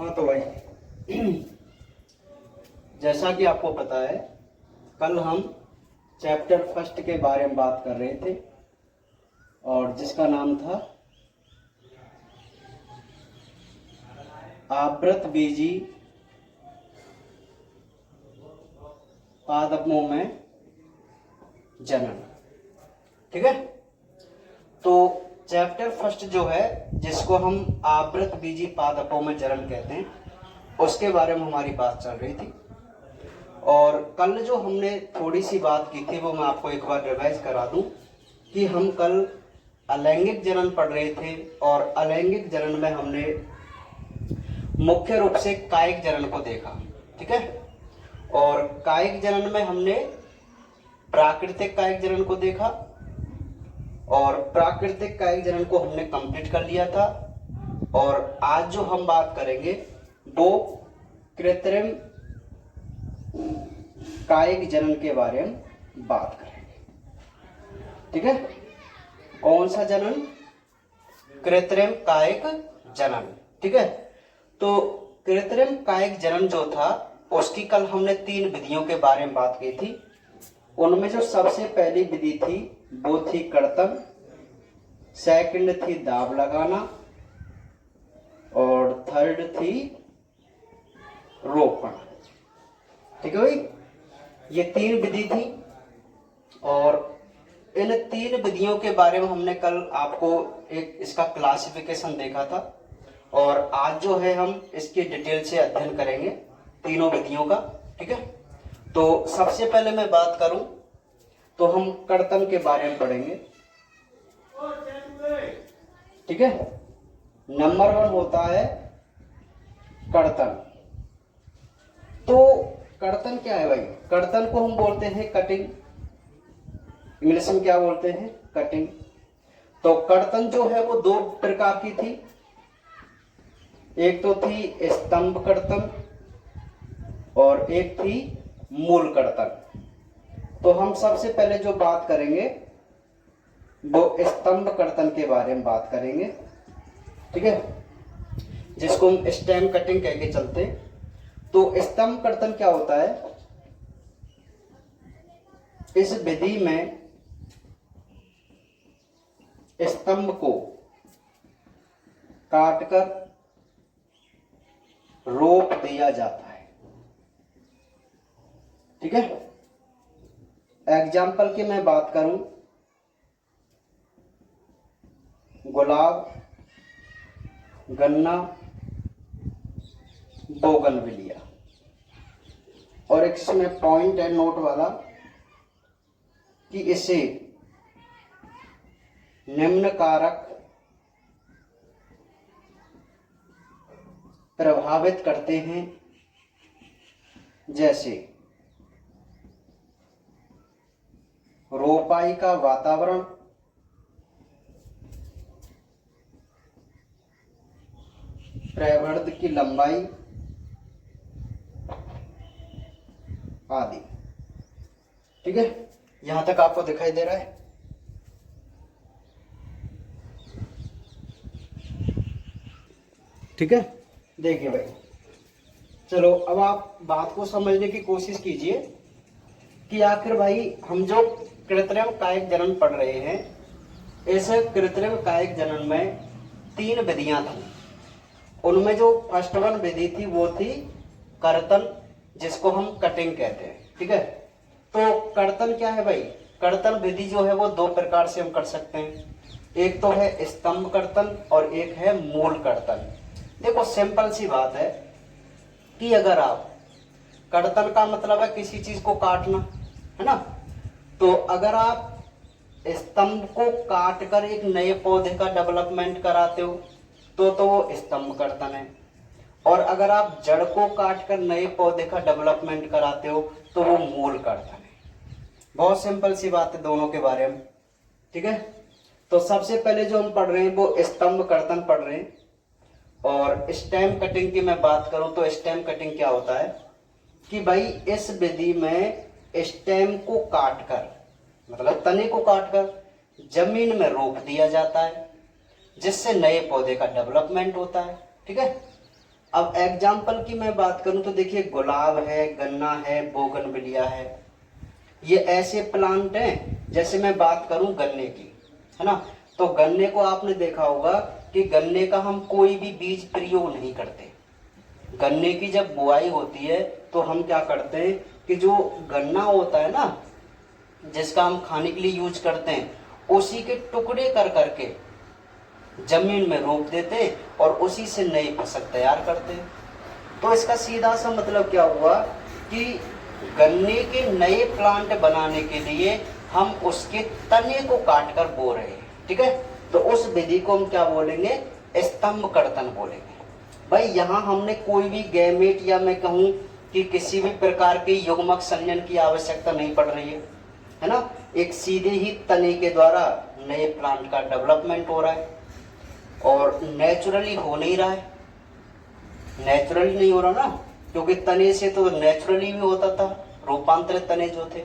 हाँ तो भाई जैसा कि आपको पता है, कल हम चैप्टर फर्स्ट के बारे में बात कर रहे थे और जिसका नाम था आवृत बीजी पादपों में जनन। ठीक है, तो चैप्टर फर्स्ट जो है जिसको हम आवृत बीजी पादपों में जनन कहते हैं, उसके बारे में हमारी बात चल रही थी। और कल जो हमने थोड़ी सी बात की थी वो मैं आपको एक बार रिवाइज करा दूं कि हम कल अलैंगिक जनन पढ़ रहे थे और अलैंगिक जनन में हमने मुख्य रूप से कायिक जनन को देखा। ठीक है, और कायिक जनन में हमने प्राकृतिक कायिक जनन को देखा और प्राकृतिक कायिक जनन को हमने कंप्लीट कर लिया था। और आज जो हम बात करेंगे वो कृत्रिम कायिक जनन के बारे में बात करेंगे। ठीक है, कौन सा जनन? कृत्रिम कायिक जनन। ठीक है, तो कृत्रिम कायिक जनन जो था उसकी कल हमने 3 विधियों के बारे में बात की थी। उनमें जो सबसे पहली विधि थी वो थी कर्तन, सेकंड थी दाब लगाना और थर्ड थी रोपण। ठीक है भाई, ये 3 विधि थी और इन 3 विधियों के बारे में हमने कल आपको एक इसका क्लासिफिकेशन देखा था और आज जो है हम इसकी डिटेल से अध्ययन करेंगे तीनों विधियों का। ठीक है, तो सबसे पहले मैं बात करूं तो हम कर्तन के बारे में पढ़ेंगे। ठीक है, नंबर 1 होता है कर्तन। तो कर्तन क्या है भाई? कर्तन को हम बोलते हैं कटिंग, इंग्लिश में क्या बोलते हैं? कटिंग। तो कर्तन जो है वो 2 प्रकार की थी, एक तो थी स्तंभ कर्तन और एक थी मूल कर्तन। तो हम सबसे पहले जो बात करेंगे वो स्तंभ कर्तन के बारे में बात करेंगे। ठीक है, जिसको हम स्टेम कटिंग कह के चलते। तो स्तंभ कर्तन क्या होता है? इस विधि में स्तंभ को काटकर रोप दिया जाता है। ठीक है, एग्जाम्पल की मैं बात करूं, गुलाब, गन्ना, बोगनविलिया। और एक इसमें पॉइंट है नोट वाला कि इसे निम्न कारक प्रभावित करते हैं, जैसे रोपाई का वातावरण, प्रवर्ध की लंबाई आदि। ठीक है, यहां तक आपको दिखाई दे रहा है? ठीक है, देखिए भाई, चलो अब आप बात को समझने की कोशिश कीजिए कि आखिर भाई हम जो कृत्रिम कायिक जनन पढ़ रहे हैं, इस कृत्रिम कायिक जनन में 3 विधियां थी। उनमें जो फर्स्ट वन विधि थी वो थी कर्तन, जिसको हम कटिंग कहते हैं। ठीक है, तो कर्तन क्या है भाई? कर्तन विधि जो है वो 2 प्रकार से हम कर सकते हैं, एक तो है स्तंभ कर्तन और एक है मूल कर्तन। देखो सिंपल सी बात है कि अगर आप, कर्तन का मतलब है किसी चीज को काटना, है ना? तो अगर आप स्तंभ को काटकर एक नए पौधे का डेवलपमेंट कराते हो तो वो स्तंभ कर्तन है, और अगर आप जड़ को काटकर नए पौधे का डेवलपमेंट कराते हो तो वो मूल कर्तन है। बहुत सिंपल सी बात है दोनों के बारे में। ठीक है, तो सबसे पहले जो हम पढ़ रहे हैं वो स्तंभ कर्तन पढ़ रहे हैं। और स्टेम कटिंग की मैं बात करूं तो स्टेम कटिंग क्या होता है कि भाई इस विधि में स्टेम को काटकर, मतलब तने को काटकर जमीन में रोप दिया जाता है, जिससे नए पौधे का डेवलपमेंट होता है। ठीक है, अब एग्जाम्पल की मैं बात करूं तो देखिए, गुलाब है, गन्ना है, बोगनविलिया है, ये ऐसे प्लांट हैं। जैसे मैं बात करूं गन्ने की, है ना, तो गन्ने को आपने देखा होगा कि गन्ने का हम कोई भी बीज प्रयोग नहीं करते। गन्ने की जब बुआई होती है तो हम क्या करते हैं कि जो गन्ना होता है ना, जिसका हम खाने के लिए यूज करते हैं, उसी के टुकड़े कर करके जमीन में रोप देते हैं और उसी से नई फसल तैयार करते हैं। तो इसका सीधा सा मतलब क्या हुआ कि गन्ने के नए प्लांट बनाने के लिए हम उसके तने को काट कर बो रहे हैं। ठीक है, तो उस विधि को हम क्या बोलेंगे, स्तंभ कर्तन बोलेंगे। भाई यहाँ हमने कोई भी गैमेट या मैं कहूँ कि किसी भी प्रकार के युग्मक संयोजन की आवश्यकता नहीं पड़ रही है ना, एक सीधे ही तने के द्वारा नए प्लांट का डेवलपमेंट हो रहा है और नेचुरली हो नहीं रहा है। नेचुरली नहीं हो रहा ना, क्योंकि तने से तो नेचुरली भी होता था, रूपांतरित तने जो थे।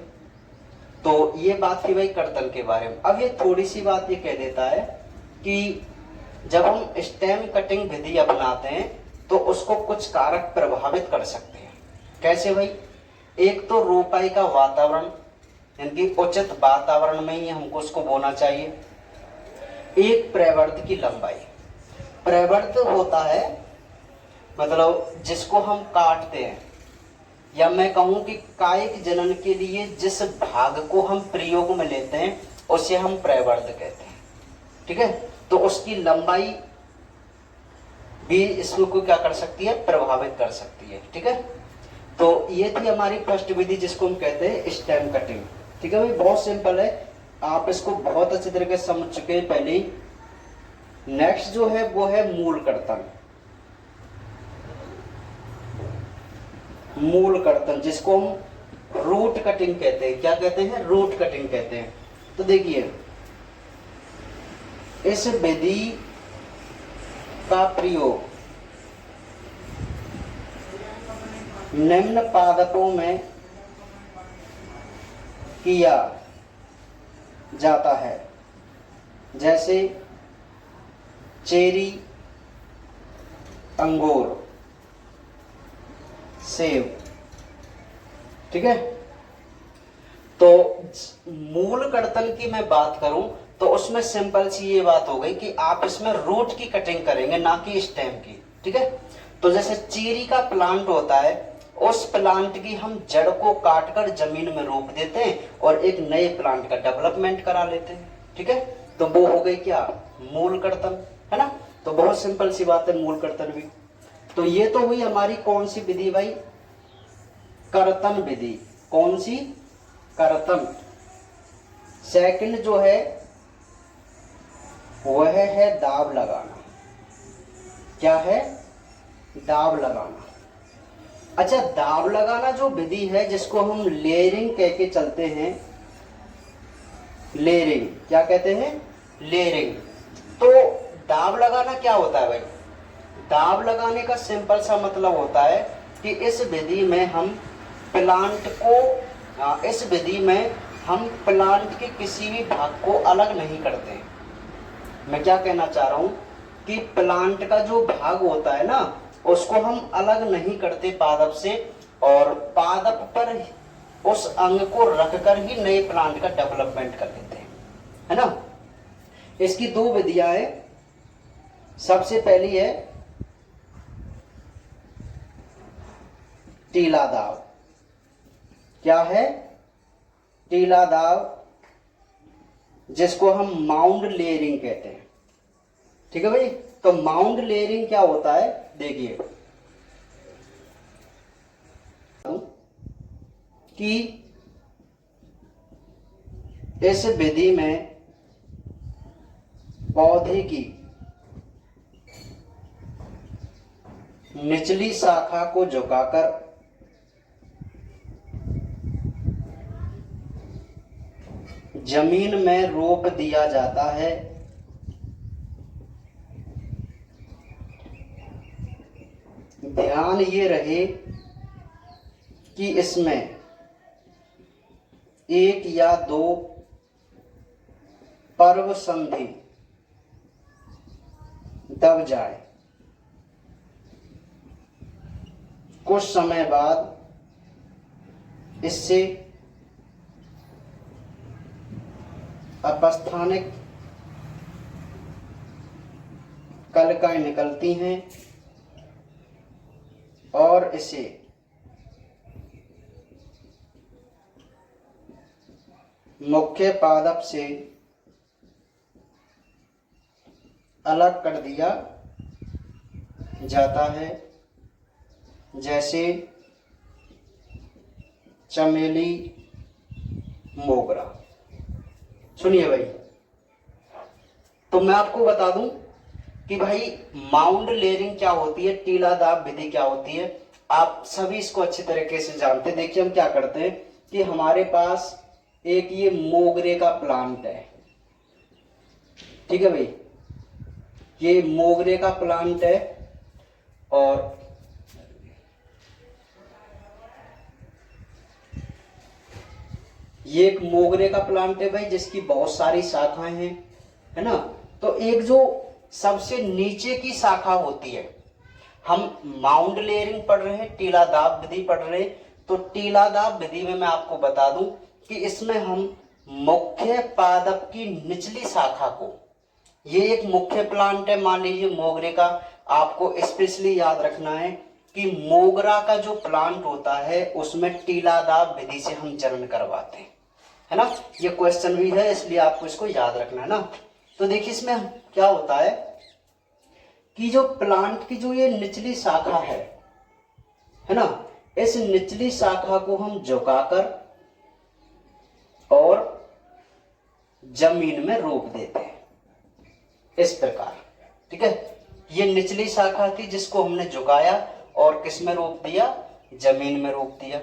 तो ये बात थी भाई कर्तन के बारे में। अब ये थोड़ी सी बात ये कह देता है कि जब हम स्टेम कटिंग विधि अपनाते हैं तो उसको कुछ कारक प्रभावित कर सकते हैं। कैसे भाई, एक तो रोपाई का वातावरण, यानी उचित वातावरण में ही हमको उसको बोना चाहिए। एक प्रवर्ध की लंबाई, प्रवर्ध होता है मतलब जिसको हम काटते हैं, या मैं कहूं कि कायिक जनन के लिए जिस भाग को हम प्रयोग में लेते हैं उसे हम प्रवर्ध कहते हैं। ठीक है, तो उसकी लंबाई भी इसको क्या कर सकती है, प्रभावित कर सकती है। ठीक है, तो ये थी हमारी फर्स्ट विधि जिसको हम कहते हैं स्टेम कटिंग। ठीक है भाई, बहुत सिंपल है, आप इसको बहुत अच्छी तरीके से समझ चुके हैं पहले ही। नेक्स्ट जो है वो है मूल कर्तन। मूल कर्तन जिसको हम रूट कटिंग कहते हैं। क्या कहते हैं, रूट कटिंग कहते हैं। तो देखिए, इस विधि का प्रयोग निम्न पादपों में किया जाता है, जैसे चेरी, अंगूर, सेब। ठीक है, तो मूल कर्तन की मैं बात करूं तो उसमें सिंपल सी ये बात हो गई कि आप इसमें रूट की कटिंग करेंगे, ना कि स्टेम की। ठीक है, तो जैसे चेरी का प्लांट होता है, उस प्लांट की हम जड़ को काटकर जमीन में रोप देते हैं और एक नए प्लांट का डेवलपमेंट करा लेते हैं। ठीक है, तो वो हो गई क्या, मूल कर्तन, है ना। तो बहुत सिंपल सी बात है मूल कर्तन भी। तो ये तो हुई हमारी कौन सी विधि भाई, कर्तन विधि। कौन सी, कर्तन। सेकंड जो है वह है दाब लगाना। क्या है, दाब लगाना। अच्छा, दाब लगाना जो विधि है जिसको हम लेयरिंग कह के चलते हैं, लेयरिंग, क्या कहते हैं, लेयरिंग। तो दाब लगाना क्या होता है भाई, दाब लगाने का सिंपल सा मतलब होता है कि इस विधि में हम प्लांट को, इस विधि में हम प्लांट के किसी भी भाग को अलग नहीं करते हैं। मैं क्या कहना चाह रहा हूं कि प्लांट का जो भाग होता है ना, उसको हम अलग नहीं करते पादप से, और पादप पर उस अंग को रखकर ही नए प्लांट का डेवलपमेंट कर लेते हैं, है ना। इसकी दो विधियां हैं। सबसे पहली है टीला दाव। क्या है, टीला दाव, जिसको हम माउंड लेयरिंग कहते हैं। ठीक है भाई, तो माउंड लेयरिंग क्या होता है, देखिए कि इस विधि में पौधे की निचली शाखा को झुकाकर जमीन में रोप दिया जाता है। ध्यान ये रहे कि इसमें एक या दो पर्व संधि दब जाए। कुछ समय बाद इससे अपस्थानिक कलिकाएं निकलती हैं और इसे मुख्य पादप से अलग कर दिया जाता है, जैसे चमेली, मोगरा। सुनिए भाई, तो मैं आपको बता दूं कि भाई माउंट लेयरिंग क्या होती है, टीला दाब विधि क्या होती है, आप सभी इसको अच्छी तरीके से जानते हैं। देखिए हम क्या करते हैं कि हमारे पास एक ये मोगरे का प्लांट है, ठीक है भाई, ये मोगरे का प्लांट है और ये एक मोगरे का प्लांट है भाई, जिसकी बहुत सारी शाखाएं हैं, है ना। तो एक जो सबसे नीचे की शाखा होती है, हम माउंट लेयरिंग पढ़ रहे हैं, टीला दाब विधि पढ़ रहे हैं, तो टीला दाब विधि में मैं आपको बता दूं कि इसमें हम मुख्य पादप की निचली शाखा को, ये एक मुख्य प्लांट है मान लीजिए मोगरे का, आपको स्पेशली याद रखना है कि मोगरा का जो प्लांट होता है उसमें टीला दाब विधि से हम जनन करवाते हैं, है ना। ये क्वेश्चन भी है इसलिए आपको इसको याद रखना है ना। तो देखिए इसमें क्या होता है कि जो प्लांट की जो ये निचली शाखा है ना, इस निचली शाखा को हम झुकाकर और जमीन में रोप देते हैं इस प्रकार, ठीक है। ये निचली शाखा थी जिसको हमने झुकाया और किस में रोप दिया, जमीन में रोप दिया।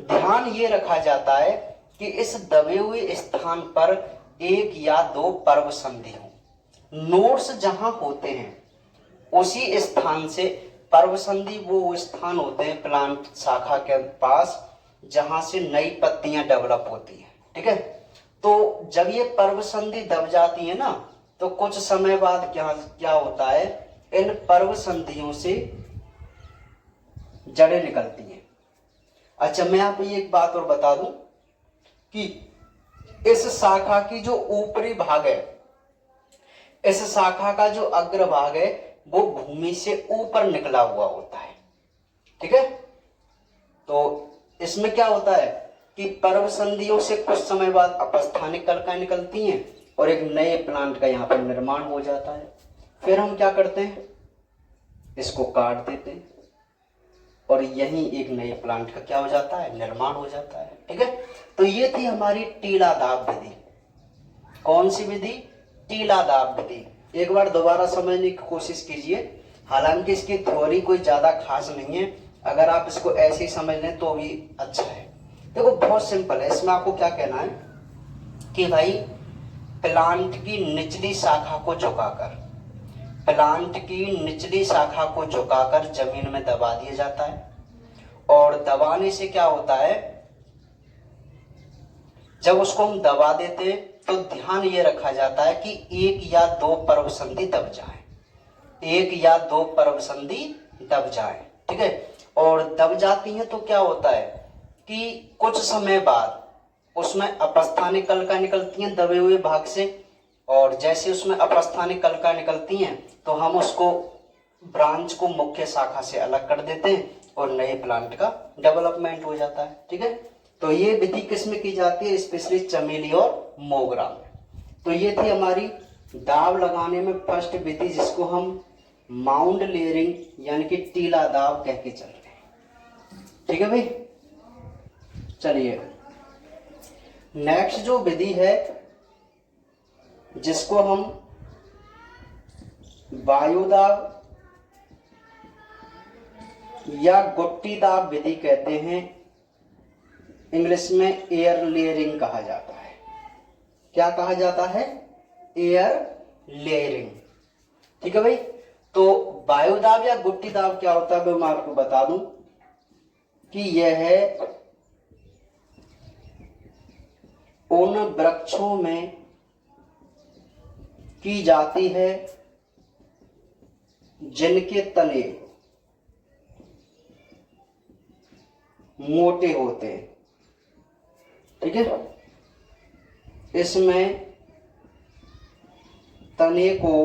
ध्यान ये रखा जाता है कि इस दबे हुए स्थान पर एक या दो पर्व संधि हो। नोड्स जहां होते हैं उसी स्थान से पर्व संधि वो स्थान होते हैं प्लांट शाखा के पास जहां से नई पत्तियां डेवलप होती हैं, ठीक है। तो जब ये पर्व संधि दब जाती है ना, तो कुछ समय बाद क्या होता है, इन पर्व संधियों से जड़ें निकलती हैं। अच्छा मैं आपको एक बात और बता दूं कि इस शाखा की जो ऊपरी भाग है, इस शाखा का जो अग्र भाग है वो भूमि से ऊपर निकला हुआ होता है, ठीक है। तो इसमें क्या होता है कि पर्व संधियों से कुछ समय बाद अपस्थानिक कलिकाएं निकलती हैं और एक नए प्लांट का यहाँ पर निर्माण हो जाता है। फिर हम क्या करते हैं, इसको काट देते हैं और यहीं एक नए प्लांट का क्या हो जाता है, निर्माण हो जाता है, ठीक है। तो ये थी हमारी टीला दाब विधि। कौन सी विधि, टीला दाब विधि। एक बार दोबारा समझने की कोशिश कीजिए, हालांकि इसकी थ्योरी कोई ज्यादा खास नहीं है, अगर आप इसको ऐसे ही समझ लें तो भी अच्छा है। देखो बहुत सिंपल है, इसमें आपको क्या कहना है कि भाई प्लांट की निचली शाखा को झुकाकर, प्लांट की निचली शाखा को झुकाकर जमीन में दबा दिया जाता है और दबाने से क्या होता है, जब उसको हम दबा देते हैं तो ध्यान ये रखा जाता है कि एक या दो पर्व संधि दब जाए, एक या दो पर्व संधि दब जाए, ठीक है। और दब जाती हैं तो क्या होता है कि कुछ समय बाद उसमें अपस्थानिक कलिकाएं निकलती हैं दबे हुए भाग से, और जैसे उसमें अपस्थानिक कलिकाएं निकलती हैं तो हम उसको ब्रांच को मुख्य शाखा से अलग कर देते हैं और नए प्लांट का डेवलपमेंट हो जाता है, ठीक है। तो ये विधि किस में की जाती है, स्पेशली चमेली और मोगरा में। तो ये थी हमारी दाब लगाने में फर्स्ट विधि, जिसको हम माउंट लेयरिंग यानी कि टीला दाब कह के चल रहे हैं, ठीक है भाई। चलिए नेक्स्ट जो विधि है जिसको हम वायुदाब या गुट्टी दाब विधि कहते हैं, इंग्लिश में एयर लेयरिंग कहा जाता है। क्या कहा जाता है, एयर लेयरिंग, ठीक है भाई। तो वायुदाब या गुट्टी दाब क्या होता है मैं आपको बता दूं कि यह है उन वृक्षों में की जाती है जिनके तने मोटे होते हैं। ठीक है, इसमें तने को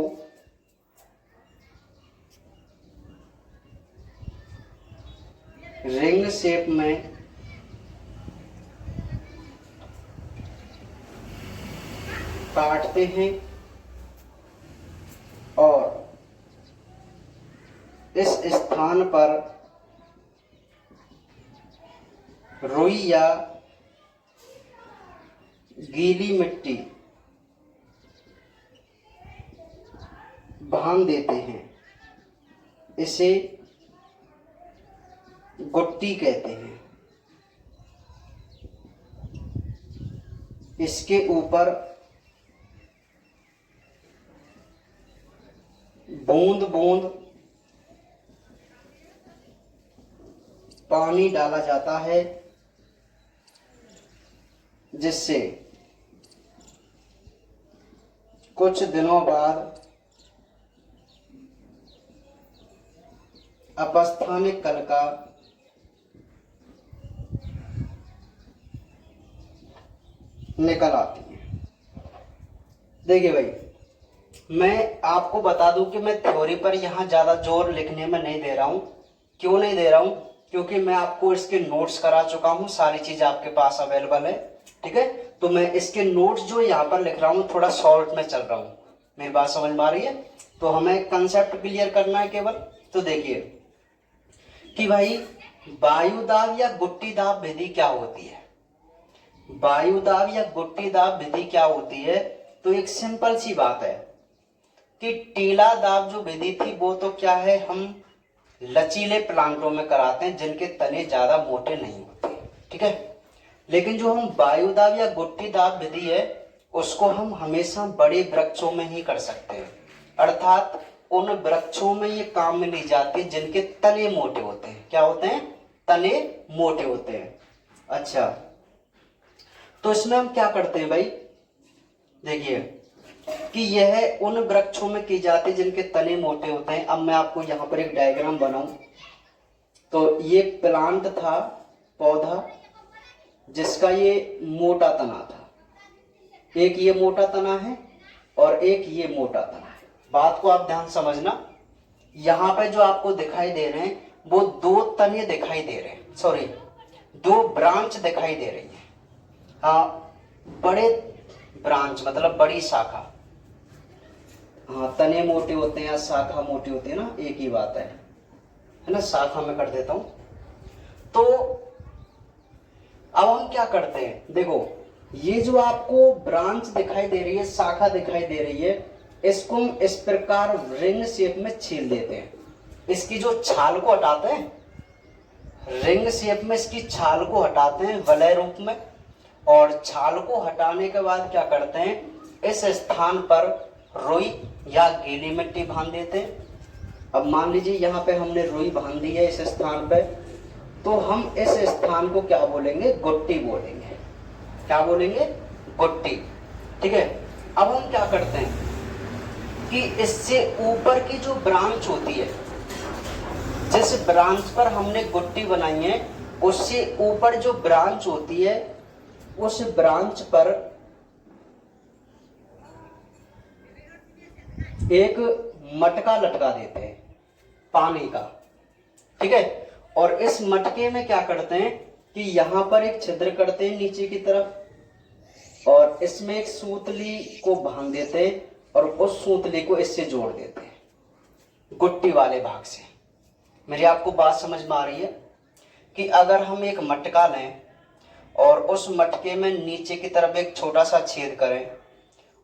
रिंग शेप में काटते हैं और इस स्थान पर रुई या गीली मिट्टी बांध देते हैं। इसे गुट्टी कहते हैं। इसके ऊपर बूंद बूंद पानी डाला जाता है, जिससे कुछ दिनों बाद अपस्थानिक कल का निकल आती है। देखिए भाई, मैं आपको बता दूं कि मैं थ्योरी पर यहाँ ज्यादा जोर लिखने में नहीं दे रहा हूं। क्यों नहीं दे रहा हूं? क्योंकि मैं आपको इसके नोट्स करा चुका हूं, सारी चीज आपके पास अवेलेबल है। ठीक है, तो मैं इसके नोट्स जो यहाँ पर लिख रहा हूँ थोड़ा शॉर्ट में चल रहा हूँ। मेरी बात समझ में आ रही है? तो हमें कंसेप्ट क्लियर करना है केवल। तो देखिए कि भाई वायु दाब या गुट्टी दाब विधि क्या होती है। वायु दाब या गुट्टी दाब विधि क्या होती है? तो एक सिंपल सी बात है कि टीला दाब जो विधि थी वो तो क्या है, हम लचीले प्लांटों में कराते हैं जिनके तने ज्यादा मोटे नहीं होते। ठीक है, लेकिन जो हम वायु दाब या गुट्टी दाब विधि है उसको हम हमेशा बड़े वृक्षों में ही कर सकते हैं, अर्थात उन वृक्षों में ये काम में ली जाती है जिनके तने मोटे होते हैं। क्या होते हैं? तने मोटे होते हैं। अच्छा, तो इसमें हम क्या करते हैं भाई, देखिए कि यह उन वृक्षों में की जाती है जिनके तने मोटे होते हैं। अब मैं आपको यहाँ पर एक डायग्राम बनाऊं तो ये प्लांट था, पौधा जिसका ये मोटा तना था। एक ये मोटा तना है और एक ये मोटा तना है। बात को आप ध्यान समझना, यहाँ पे जो आपको दिखाई दे रहे हैं वो दो तने दिखाई दे रहे हैं, सॉरी दो ब्रांच दिखाई दे रही है। हाँ, बड़े ब्रांच मतलब बड़ी शाखा। हाँ, तने मोटे होते हैं या शाखा मोटी होती है ना, एक ही बात है ना। शाखा में कर देता हूं। तो अब हम क्या करते हैं, देखो ये जो आपको ब्रांच दिखाई दे रही है, शाखा दिखाई दे रही है, इसको हम इस प्रकार रिंग शेप में छील देते हैं। इसकी जो छाल को हटाते हैं, रिंग शेप में इसकी छाल को हटाते हैं वलय रूप में, और छाल को हटाने के बाद क्या करते हैं, इस स्थान पर रुई या गीली मिट्टी बांध देते हैं। अब मान लीजिए यहाँ पे हमने रुई बांध दी है इस स्थान पे, तो हम इस स्थान को क्या बोलेंगे, गुट्टी बोलेंगे। क्या बोलेंगे? गुट्टी। ठीक है, अब हम क्या करते हैं कि इससे ऊपर की जो ब्रांच होती है, जिस ब्रांच पर हमने गुट्टी बनाई है उससे ऊपर जो ब्रांच होती है उस ब्रांच पर एक मटका लटका देते हैं पानी का। ठीक है, और इस मटके में क्या करते हैं कि यहां पर एक छिद्र करते हैं नीचे की तरफ, और इसमें एक सूतली को बांध देते हैं और उस सूतली को इससे जोड़ देते हैं गुट्टी वाले भाग से। मेरी आपको बात समझ में आ रही है कि अगर हम एक मटका लें और उस मटके में नीचे की तरफ एक छोटा सा छेद करें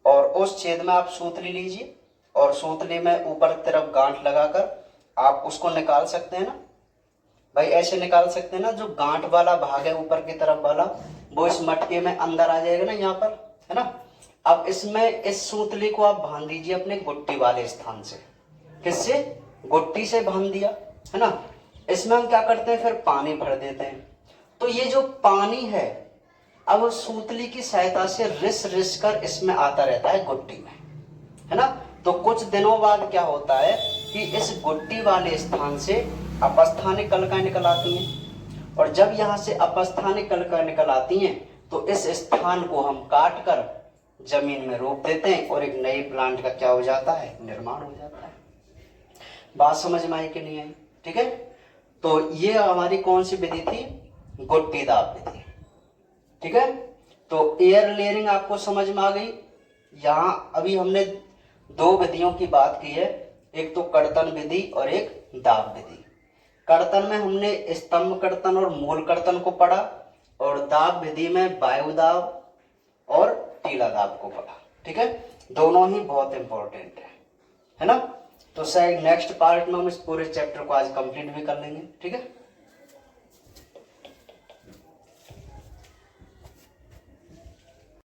और उस छेद में आप सूतली लीजिए और सूतली में ऊपर की तरफ गांठ लगाकर आप उसको निकाल सकते हैं ना भाई, ऐसे निकाल सकते हैं ना। जो गांठ वाला भाग है ऊपर की तरफ वाला वो इस मटके में अंदर आ जाएगा ना, यहाँ पर है ना। अब इसमें इस सूतली को आप बांध दीजिए अपने गुट्टी वाले स्थान से। किससे? गुट्टी से बांध दिया, है ना। इसमें हम क्या करते हैं, फिर पानी भर देते हैं। तो ये जो पानी है अब सूतली की सहायता से रिस रिस कर इसमें आता रहता है गुट्टी में, है ना। तो कुछ दिनों बाद क्या होता है कि इस गुट्टी वाले स्थान से अपस्थानिक कलिकाएं निकल आती हैं। और जब यहाँ से अपस्थानिक कलिका निकल आती हैं तो इस स्थान को हम काट कर जमीन में रोप देते हैं और एक नई प्लांट का क्या हो जाता है, निर्माण हो जाता है। बात समझ में आई कि नहीं आई? ठीक है, तो ये हमारी कौन सी विधि थी, गुट्टी दाब विधि। ठीक है, तो एयर लेयरिंग आपको समझ में आ गई। यहाँ अभी हमने दो विधियों की बात की है, एक तो कर्तन विधि और एक दाब विधि। कर्तन में हमने स्तंभ कर्तन और मूल कर्तन को पढ़ा और दाब विधि में वायु दाब और टीला दाब को पढ़ा। ठीक है, दोनों ही बहुत इंपॉर्टेंट है ना। तो शायद नेक्स्ट पार्ट में हम इस पूरे चैप्टर को आज कंप्लीट भी कर लेंगे। ठीक है।